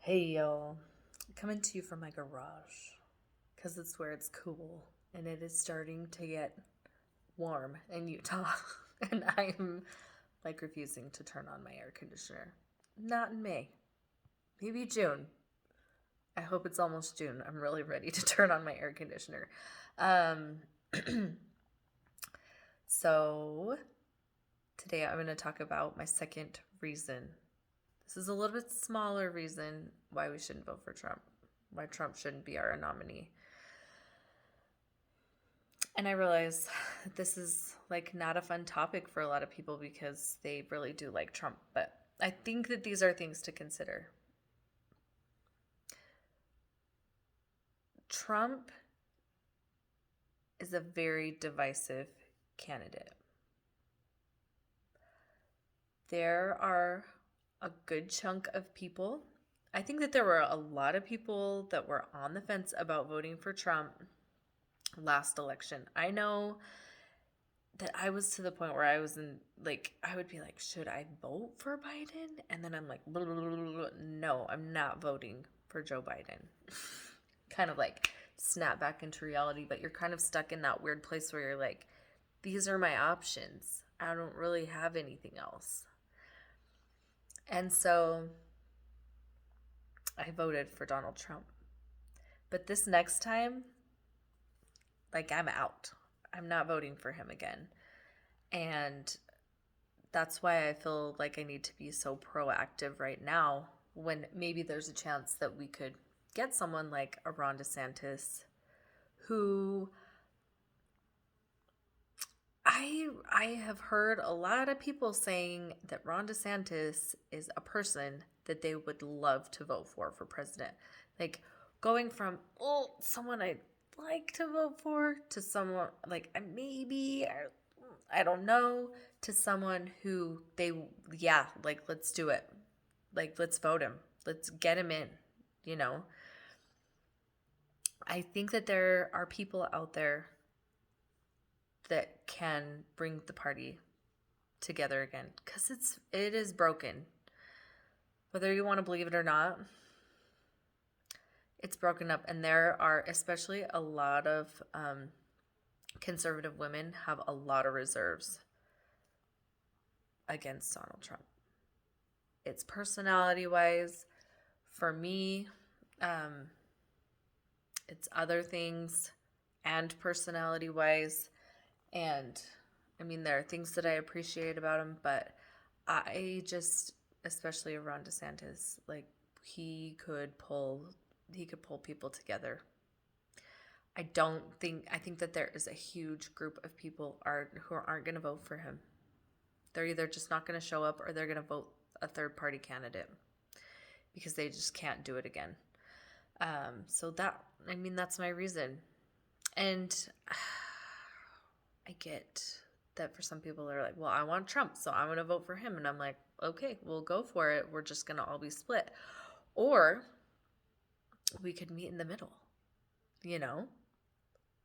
Hey y'all, coming to you from my garage because it's where it's cool and it is starting to get warm in Utah, and I'm like refusing to turn on my air conditioner. Not in May, maybe June. I hope it's almost June. I'm really ready to turn on my air conditioner. Um, so today I'm going to talk about my second reason. This is a little bit smaller reason why we shouldn't vote for Trump, why Trump shouldn't be our nominee. And I realize this is like not a fun topic for a lot of people because they really do like Trump, but I think that these are things to consider. Trump is a very divisive candidate. There are a good chunk of people. I think that there were a lot of people that were on the fence about voting for Trump last election. I know that I was to the point where I was in, like, I would be like, should I vote for Biden? And then I'm like, blah, blah, blah, blah. No, I'm not voting for Joe Biden. Kind of like snap back into reality, but you're kind of stuck in that weird place where you're like, these are my options. I don't really have anything else. And so I voted for Donald Trump. But this next time, like, I'm out. I'm not voting for him again. And that's why I feel like I need to be so proactive right now when maybe there's a chance that we could get someone like a Ron DeSantis who I have heard a lot of people saying that Ron DeSantis is a person that they would love to vote for president. Like going from someone I'd like to vote for to someone like maybe I don't know to someone who like let's do it. Like let's vote him. Let's get him in, you know. I think that there are people out there that can bring the party together again because it is broken. Whether you want to believe it or not, it's broken up, and there are especially a lot of conservative women have a lot of reserves against Donald Trump. It's personality wise. For me, it's other things and personality wise. And I mean, there are things that I appreciate about him, but I just, especially Ron DeSantis, like he could pull people together. I think that there is a huge group of people who aren't going to vote for him. They're either just not going to show up or they're going to vote a third party candidate because they just can't do it again. That's my reason. And I get that for some people they're like, well, I want Trump, so I'm going to vote for him. And I'm like, okay, we'll go for it. We're just going to all be split. Or we could meet in the middle, you know?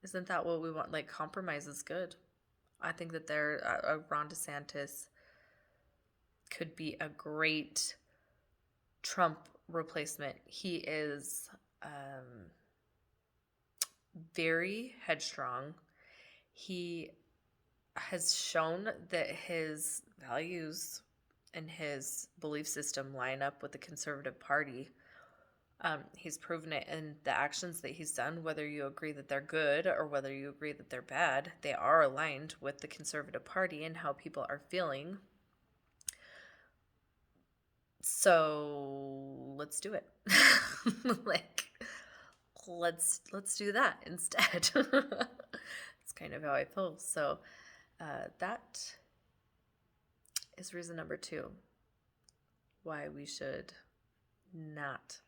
Isn't that what we want? Like, compromise is good. I think that Ron DeSantis could be a great Trump replacement. He is very headstrong. He has shown that his values and his belief system line up with the Conservative Party. He's proven it in the actions that he's done, whether you agree that they're good or whether you agree that they're bad. They are aligned with the Conservative Party and how people are feeling. So let's do it. Like, let's do that instead. It's kind of how I feel. So that is reason number 2 why we should not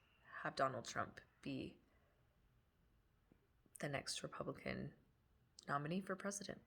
have Donald Trump be the next Republican nominee for president.